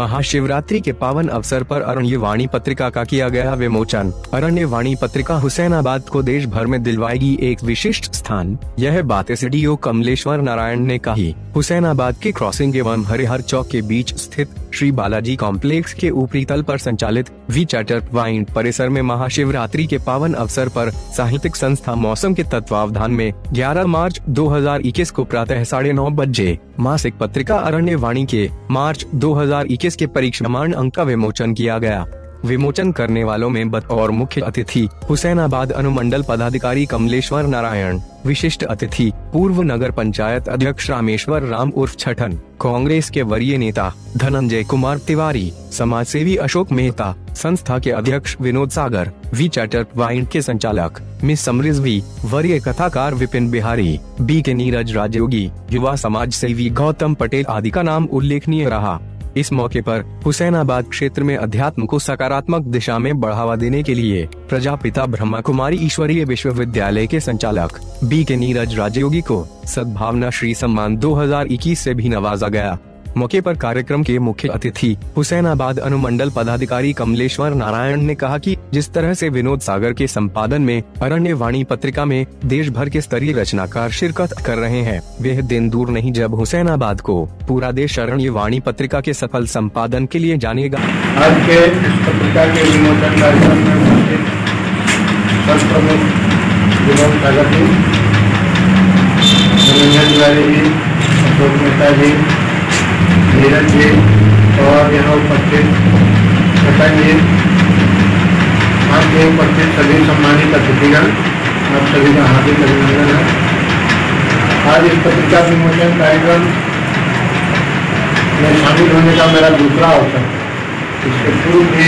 महाशिवरात्रि के पावन अवसर पर अरण्यवाणी पत्रिका का किया गया विमोचन। अरण्यवाणी पत्रिका हुसैनाबाद को देश भर में दिलवाएगी एक विशिष्ट स्थान। यह बात एसडीओ कमलेश्वर नारायण ने कही। हुसैनाबाद के क्रॉसिंग एवं हरिहर चौक के बीच स्थित श्री बालाजी कॉम्प्लेक्स के ऊपरी तल पर संचालित वी चार्टर वाइन परिसर में महाशिवरात्रि के पावन अवसर पर साहित्यिक संस्था मौसम के तत्वावधान में 11 मार्च 2021 को प्रातः 9:30 बजे मासिक पत्रिका अरण्यवाणी के मार्च 2021 के परीक्षामान अंक का विमोचन किया गया। विमोचन करने वालों में बतौर मुख्य अतिथि हुसैनाबाद अनुमंडल पदाधिकारी कमलेश्वर नारायण, विशिष्ट अतिथि पूर्व नगर पंचायत अध्यक्ष रामेश्वर राम उर्फ छठन, कांग्रेस के वरीय नेता धनंजय कुमार तिवारी, समाजसेवी अशोक मेहता, संस्था के अध्यक्ष विनोद सागर, वी चार्टर वाइन के संचालक मिस समरिजवी, वरीय कथाकार विपिन बिहारी, बी के नीरज राजयोगी, युवा समाज सेवी गौतम पटेल आदि का नाम उल्लेखनीय रहा। इस मौके पर हुसैनाबाद क्षेत्र में अध्यात्म को सकारात्मक दिशा में बढ़ावा देने के लिए प्रजापिता ब्रह्मा कुमारी ईश्वरीय विश्वविद्यालय के संचालक बी के नीरज राजयोगी को सद्भावना श्री सम्मान 2021 से भी नवाजा गया। मौके पर कार्यक्रम के मुख्य अतिथि हुसैनाबाद अनुमंडल पदाधिकारी कमलेश्वर नारायण ने कहा कि जिस तरह से विनोद सागर के संपादन में अरण्यवाणी पत्रिका में देश भर के स्तरीय रचनाकार शिरकत कर रहे हैं, वह दिन दूर नहीं जब हुसैनाबाद को पूरा देश अरण्यवाणी पत्रिका के सफल संपादन के लिए जानेगा। आज के इस पत्रिका के विमोचन कार्यक्रम में प्रमुख विनोद सागर जी, अशोक मेहता जी, नीरज जी और यहाँ उपस्थित छठन जी, आपके उपस्थित सभी सम्मानित अतिथिगण, आप सभी का हार्दिक अभिनंदन है। आज इस पत्रिका विमोचन कार्यक्रम में शामिल होने का मेरा दूसरा अवसर। इसके पूर्व भी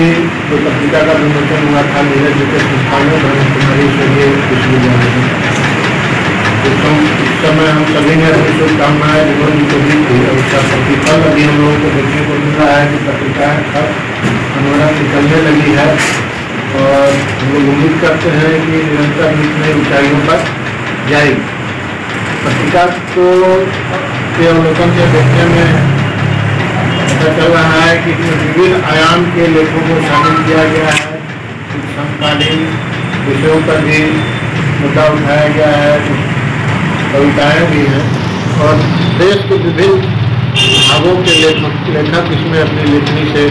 जो पत्रिका का विमोचन हुआ था नीरज जी के संस्थान में ब्रह्मा कुमारी ईश्वरीय विश्वविद्यालय में। इस समय हम सभी ने अपनी शुभकामनाएं विनोद जी को दी थी और उसका प्रतिफल अभी हम लोगों को देखने को मिल रहा है कि पत्रिकाएं सब हमारा निकलने लगी है और हम लोग उम्मीद करते हैं कि निरंतर नई ऊंचाइयों पर जाएगी। पत्रिका को के अवलोकन से देखने में पता चल रहा है कि इसमें विभिन्न आयाम के लेखों को शामिल किया गया है। समकालीन विषयों पर भी मुद्दा उठाया गया है, कविताएं भी हैं और देश के विभिन्न भागों के लेखक इसमें अपनी लेखनी से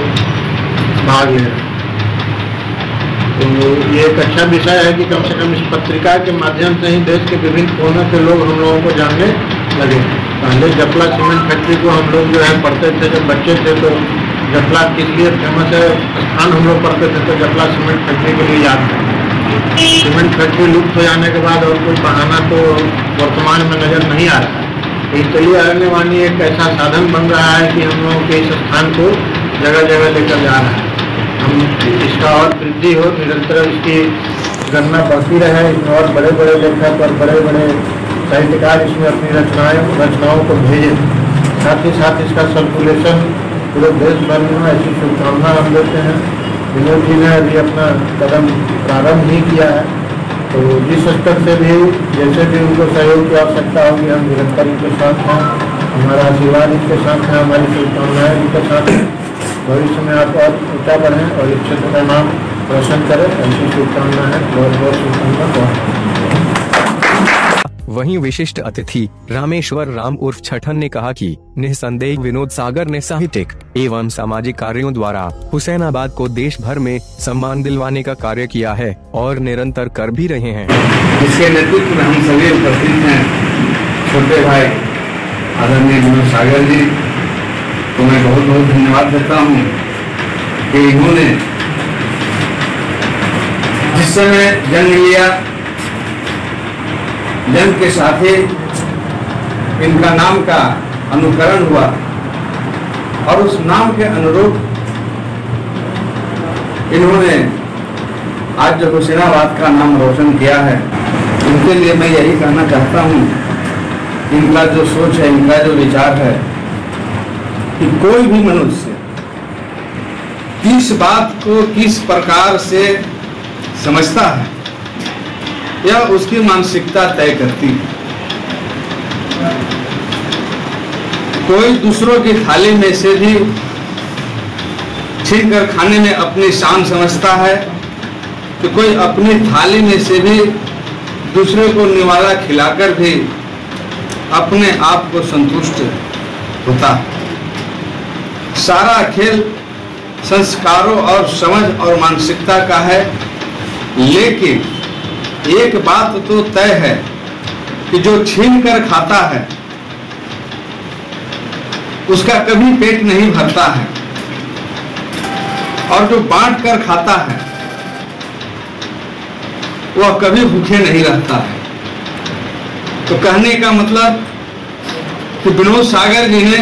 भाग ले रहे हैं। तो ये एक अच्छा विषय है कि कम से कम इस पत्रिका के माध्यम से ही देश के विभिन्न कोनों के लोग हम लोगों को जानने लगे। पहले जपला सीमेंट फैक्ट्री को हम लोग जो है पढ़ते थे जब बच्चे थे, तो जपला किस लिए फेमस है स्थान हम लोग पढ़ते थे तो जपला सीमेंट फैक्ट्री के लिए याद है। सीमेंट फैक्ट्री लुप्त हो जाने के बाद और कोई बहाना तो वर्तमान में नजर नहीं आ रहा है। इसलिए अरण्यवाणी एक ऐसा साधन बन रहा है कि हम लोगों के इस स्थान को जगह जगह लेकर जा रहा है। हम इसका और वृद्धि हो, निरंतर इसकी गणना बढ़ती रहे, इसमें और बड़े बड़े लेखक और बड़े बड़े साहित्यकार इसमें अपनी रचनाओं को भेजें। साथ ही साथ इसका सर्कुलेशन पूरे देश भर में ऐसी शुभकामना हम देते हैं। विनोद जी ने अभी अपना कदम प्रारंभ नहीं किया है, तो जिस स्तर से भी जैसे भी उनको सहयोग की आवश्यकता होगी हम निरंतर इनके साथ हैं। हमारा आशीर्वाद इनके साथ है, हमारी शुभकामनाएं इनके साथ हैं। भविष्य में आप और ऊँचा बढ़ें और इस क्षेत्र का नाम रोशन करें, ऐसी शुभकामना है। बहुत बहुत शुभकामना। वहीं विशिष्ट अतिथि रामेश्वर राम उर्फ छठन ने कहा कि निसंदेह विनोद सागर ने साहित्यिक एवं सामाजिक कार्यों द्वारा हुसैनाबाद को देश भर में सम्मान दिलवाने का कार्य किया है और निरंतर कर भी रहे हैं। इसके नेतृत्व में हम सभी उपस्थित हैं। छोटे भाई आदरणीय विनोद सागर जी को मैं बहुत बहुत धन्यवाद देता हूँ कि इन्होंने जिस समय जन्म लिया, जन्म के साथ ही इनका नाम का अनुकरण हुआ और उस नाम के अनुरूप इन्होंने आज जो हुसैनाबाद का नाम रोशन किया है, उनके लिए मैं यही कहना चाहता हूँ, इनका जो सोच है, इनका जो विचार है कि कोई भी मनुष्य किस बात को किस प्रकार से समझता है या उसकी मानसिकता तय करती है। कोई दूसरों की थाली में से भी छीन कर खाने में अपनी शान समझता है, तो कोई अपनी थाली में से भी दूसरे को निवाला खिलाकर भी अपने आप को संतुष्ट होता है। सारा खेल संस्कारों और समझ और मानसिकता का है, लेकिन एक बात तो तय है कि जो छीन कर खाता है उसका कभी पेट नहीं भरता है, और जो बांट कर खाता है वह कभी भूखे नहीं रहता है। तो कहने का मतलब कि विनोद सागर जी ने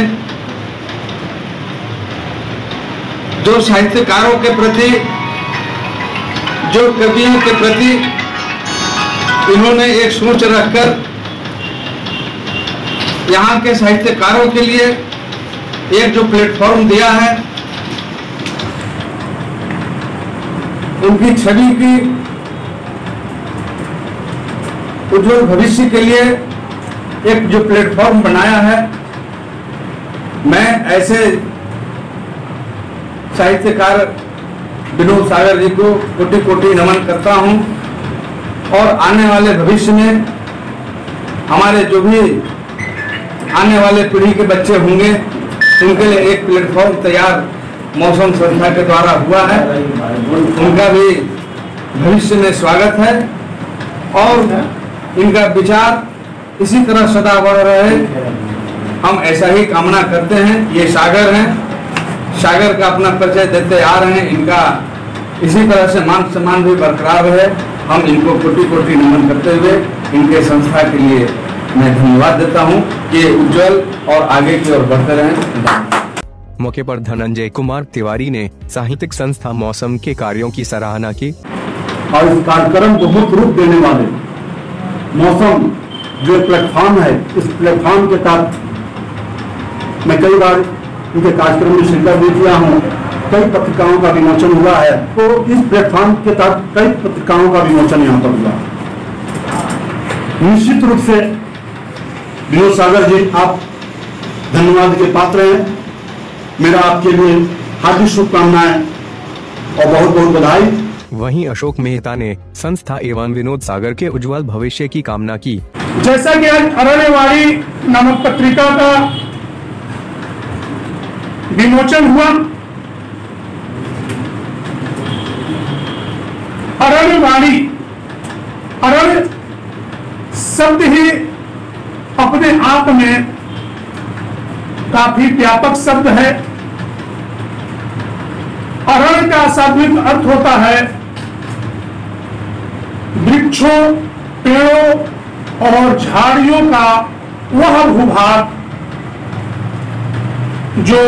जो साहित्यकारों के प्रति, जो कवियों के प्रति इन्होंने एक सोच रखकर यहाँ के साहित्यकारों के लिए एक जो प्लेटफॉर्म दिया है, उनकी छवि की उज्जवल भविष्य के लिए एक जो प्लेटफॉर्म बनाया है, मैं ऐसे साहित्यकार विनोद सागर जी को कोटि कोटि नमन करता हूं। और आने वाले भविष्य में हमारे जो भी आने वाले पीढ़ी के बच्चे होंगे, उनके लिए एक प्लेटफॉर्म तैयार मौसम संस्था के द्वारा हुआ है, उनका भी भविष्य में स्वागत है और इनका विचार इसी तरह सदा बढ़ रहे, हम ऐसा ही कामना करते हैं। ये सागर हैं, सागर का अपना परिचय देते आ रहे हैं, इनका इसी तरह से मान सम्मान भी बरकरार है। हम इनको कोटि कोटि नमन करते हुए इनके संस्था के लिए मैं धन्यवाद देता हूं कि उज्जवल और आगे की ओर बढ़ते रहें। मौके पर धनंजय कुमार तिवारी ने साहित्यिक संस्था मौसम के कार्यों की सराहना की। और इस कार्यक्रम को मुख्य रूप देने वाले मौसम जो प्लेटफॉर्म है, इस प्लेटफॉर्म के तहत मैं कई बार इनके कार्यक्रम में शिरकत भी किया हूँ, कई पत्रिकाओं का विमोचन हुआ है। तो इस प्लेटफॉर्म के तहत कई पत्रिकाओं का विमोचन यहाँ पर हुआ। निश्चित रूप से विनोद सागर जी, आप धन्यवाद के पात्र हैं। मेरा आपके लिए हार्दिक शुभकामनाएं और बहुत बहुत बधाई। वहीं अशोक मेहता ने संस्था एवं विनोद सागर के उज्जवल भविष्य की कामना की। जैसा कि आज अरण्यवाणी नामक पत्रिका का विमोचन हुआ, अरण्यवाणी, अरण्य शब्द ही अपने आप में काफी व्यापक शब्द है। अरण्य का शाब्दिक अर्थ होता है वृक्षों, पेड़ों और झाड़ियों का वह भूभाग जो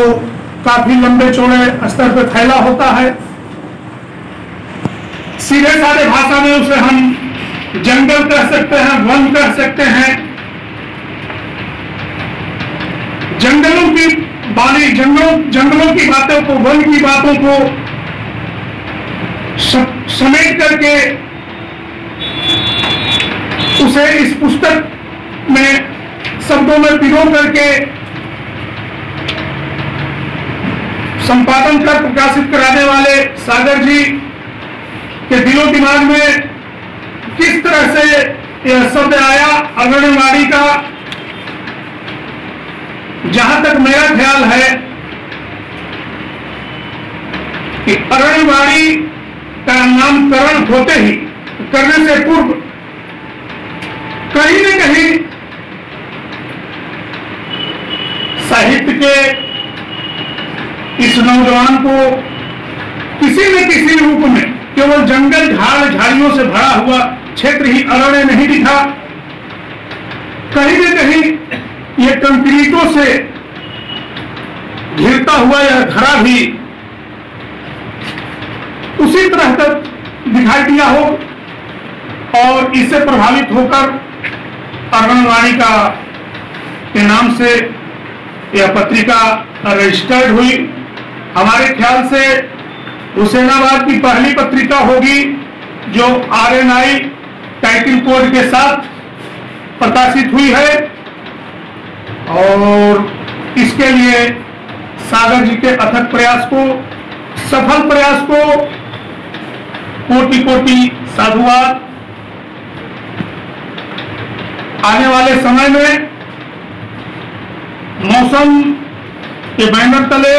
काफी लंबे चौड़े स्तर पर फैला होता है। सीधे साधे भाषा में उसे हम जंगल कह सकते हैं, वन कह सकते हैं। जंगलों की वाणी, जंगलों की बातों को, वन की बातों को समेट करके उसे इस पुस्तक में शब्दों में पिरो करके संपादन कर प्रकाशित कराने वाले सागर जी के दिलो दिमाग में किस तरह से यह शब्द आया अरण्यवाणी का, जहां तक मेरा ख्याल है कि अरण्यवाणी का नामकरण होते ही, करने से पूर्व कहीं न कहीं साहित्य के इस नौजवान को किसी न किसी रूप में केवल जंगल, झाड़, झाड़ियों से भरा हुआ क्षेत्र ही अरण्य नहीं दिखा, कहीं न कहीं ये कंक्रीटों से घिरता हुआ यह धरा भी उसी तरह तक दिखाई दिया हो, और इससे प्रभावित होकर अरण्यवाणी का के नाम से यह पत्रिका रजिस्टर्ड हुई। हमारे ख्याल से हुसैनाबाद की पहली पत्रिका होगी जो RNI टाइटल कोड के साथ प्रकाशित हुई है, और इसके लिए सागर जी के अथक प्रयास को सफल प्रयास को कोटि कोटि साधुवाद। आने वाले समय में मौसम के बैनर तले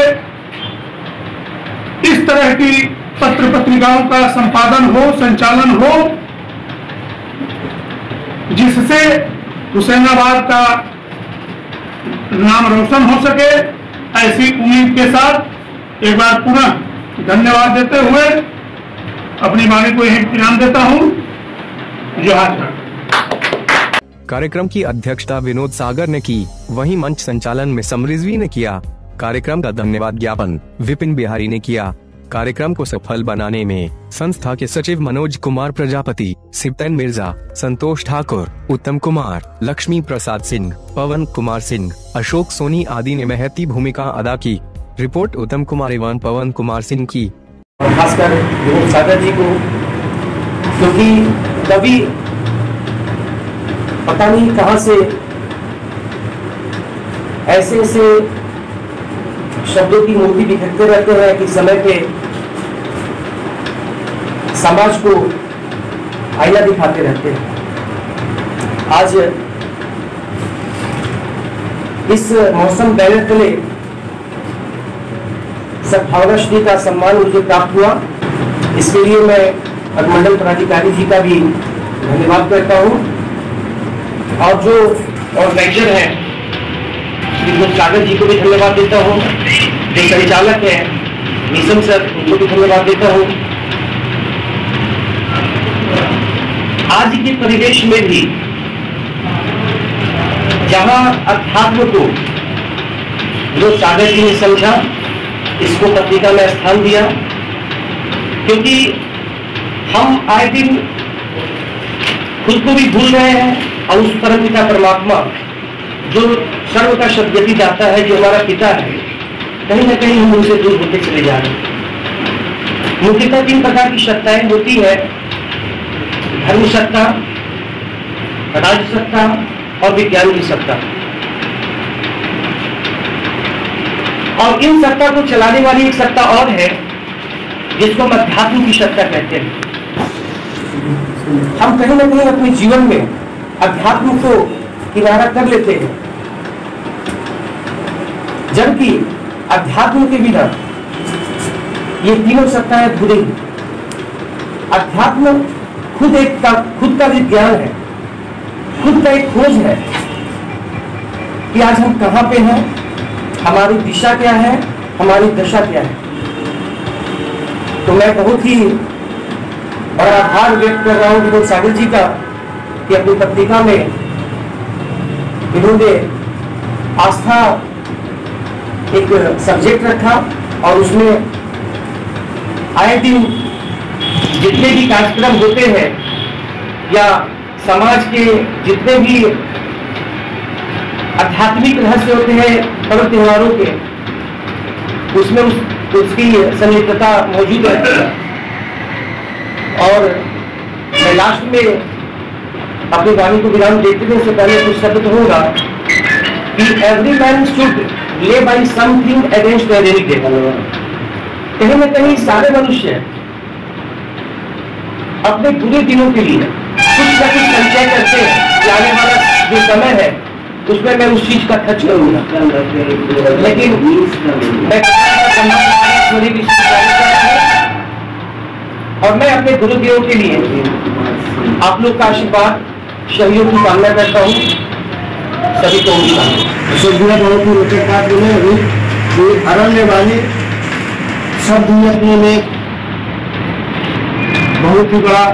इस तरह की पत्र पत्रिकाओं का संपादन हो, संचालन हो, जिससे हुसैनाबाद का नाम रोशन हो सके। ऐसी उम्मीद के साथ एक बार पुनः धन्यवाद देते हुए अपनी वाणी को यही विराम देता हूं। जोहार। कार्यक्रम की अध्यक्षता विनोद सागर ने की, वहीं मंच संचालन में समरिजवी ने किया। कार्यक्रम का धन्यवाद ज्ञापन विपिन बिहारी ने किया। कार्यक्रम को सफल बनाने में संस्था के सचिव मनोज कुमार प्रजापति, सिप्तन मिर्जा, संतोष ठाकुर, उत्तम कुमार, लक्ष्मी प्रसाद सिंह, पवन कुमार सिंह, अशोक सोनी आदि ने महती भूमिका अदा की। रिपोर्ट उत्तम कुमार एवं पवन कुमार सिंह की। खासकर विनोद सागर जी को, क्योंकि कभी पता नहीं कहां से ऐसे ऐसे शब्दों की मूर्ति बिखरते रहते हैं कि समय पे समाज को आईना दिखाते रहते हैं। आज इस मौसम बैनर तले सद्भावना श्री का सम्मान मुझे प्राप्त हुआ। इसके लिए मैं अनुमंडल पदाधिकारी जी का भी धन्यवाद करता हूं, और जो ऑर्गेनाइजर है श्री विनोद सागर जी को भी धन्यवाद देता हूं, जो संचालक है निशम सर, उनको भी धन्यवाद देता हूं। आज के परिवेश में भी जहां अध्यात्म को विनोद सागर जी ने समझा, इसको पत्रिका में स्थान दिया, क्योंकि हम आए दिन खुद को भी भूल रहे हैं और उस परमपिता परमात्मा जो सर्व का सद्गति दाता है, जो हमारा पिता है, कहीं ना कहीं हम उनसे दूर होते चले जा रहे हैं। मुख्यतः 3 प्रकार की सत्ताएं होती है: धर्म सत्ता, राज सत्ता और विज्ञान की सत्ता। और इन सत्ता को चलाने वाली एक सत्ता और है जिसको हम अध्यात्म की सत्ता कहते हैं। हम कहीं ना कहीं अपने जीवन में अध्यात्म को किनारा कर लेते हैं, जबकि अध्यात्म के बिना ये तीनों सत्ताएं अधूरी हैं। अध्यात्म खुद का विज्ञान है, खुद का एक खोज है कि आज हम कहां पे हैं, हमारी दिशा क्या है, हमारी दशा क्या है। तो मैं बहुत ही बड़ा आभार व्यक्त कर रहा हूं विनोद सागर जी का कि अपनी पत्रिका में इन्होंने आस्था एक सब्जेक्ट रखा और उसमें आए दिन जितने भी कार्यक्रम होते हैं या समाज के जितने भी आध्यात्मिक रहस्य होते हैं पर्व त्योहारों के, उसमें उसकी संलिप्तता मौजूद रहती है। और मैं लास्ट में अपनी वाणी को विराम देते हुए उससे पहले कुछ शब्द होगा कि एवरी मैन शुड ले by something against the any day. कहीं ना कहीं सारे मनुष्य अपने बुरे दिनों के लिए कुछ न कुछ संचय करते हैं कि आने वाला जो समय है उसमें मैं उस चीज का खर्च करूंगा। लेकिन मैं और मैं अपने गुरुदेव के लिए आप लोग का आशीर्वाद, सहयोग की कामना करता हूँ। सभी को बहुत ही रोचक बात बोले। अरण्य वाणी शब्द अपने में बहुत ही बड़ा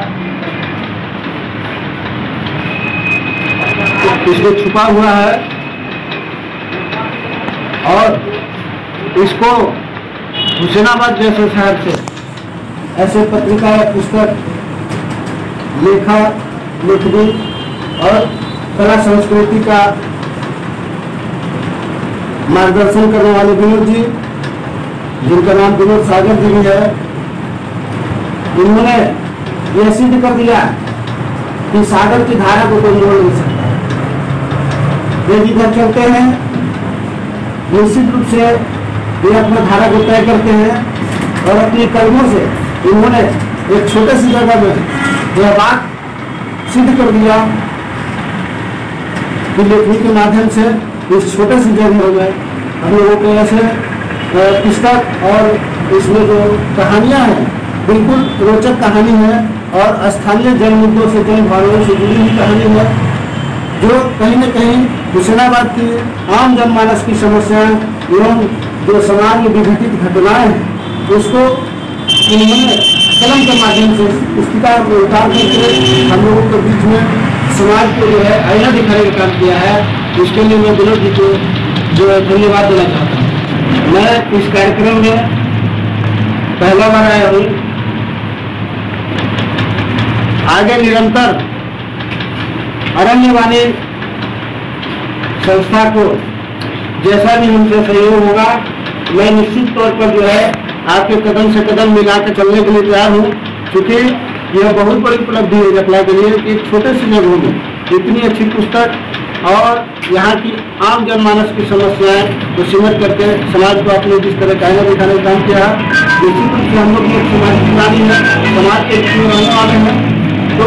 इसको छुपा हुआ है, और इसको हुसैनाबाद जैसे शहर से ऐसे पत्रिका या पुस्तक, लेखा लेखनी और कला संस्कृति का मार्गदर्शन करने वाले विनोद जी, जिनका नाम विनोद सागर जी भी है, उन्होंने यह सिद्ध कर दिया कि सागर की धारा को कोई मोड़ नहीं सकता। वे जिधर चलते हैं निश्चित रूप से वे अपना धारा को तय करते हैं, और अपने कर्मों से इन्होंने एक छोटे सी जगह में यह बात सिद्ध कर दिया कि लेखनी के माध्यम से इस छोटे सी जगह में हम लोगों को ऐसे पुस्तक और इसमें जो कहानियां हैं बिल्कुल रोचक कहानी है और स्थानीय जन मुद्दों से जन भावनाओं से जुड़ी हुई कहानी है, जो कहीं न कहीं हुसैनाबाद की आम जनमानस की समस्याएं एवं जो समाज में विघटित घटनाएं हैं उसको इन्होंने कलम के माध्यम से पुस्तिका में उतार करके हम लोगों के बीच में समाज को जो है आईना दिखाने का काम किया है। इसके लिए मैं विनोद जी को जो है धन्यवाद देना चाहता हूँ। मैं इस कार्यक्रम में पहला बार आया हूँ, आगे निरंतर अरण्यवाणी संस्था को जैसा भी उनसे सहयोग होगा मैं निश्चित तौर पर जो है आपके कदम से कदम मिला के चलने के लिए तैयार हूँ, क्योंकि यह बहुत बड़ी उपलब्धि है जटला के लिए कि छोटे से जगहों में इतनी अच्छी पुस्तक और यहाँ की आम जनमानस की समस्याएं को सिमट करके समाज को अपने जिस तरह कहने दिखाने का काम किया है। निश्चित रूप से हम लोग एक समाज की प्राणी है, समाज के रहने वाले हैं, तो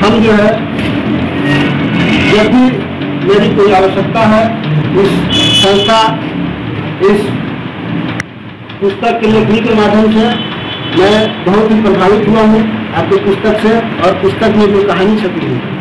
हम जो है जब भी मेरी कोई आवश्यकता है इस संस्था इस पुस्तक के लेखनी के माध्यम से मैं बहुत ही प्रभावित हुआ हूँ आपकी पुस्तक से और पुस्तक में जो कहानी छपी है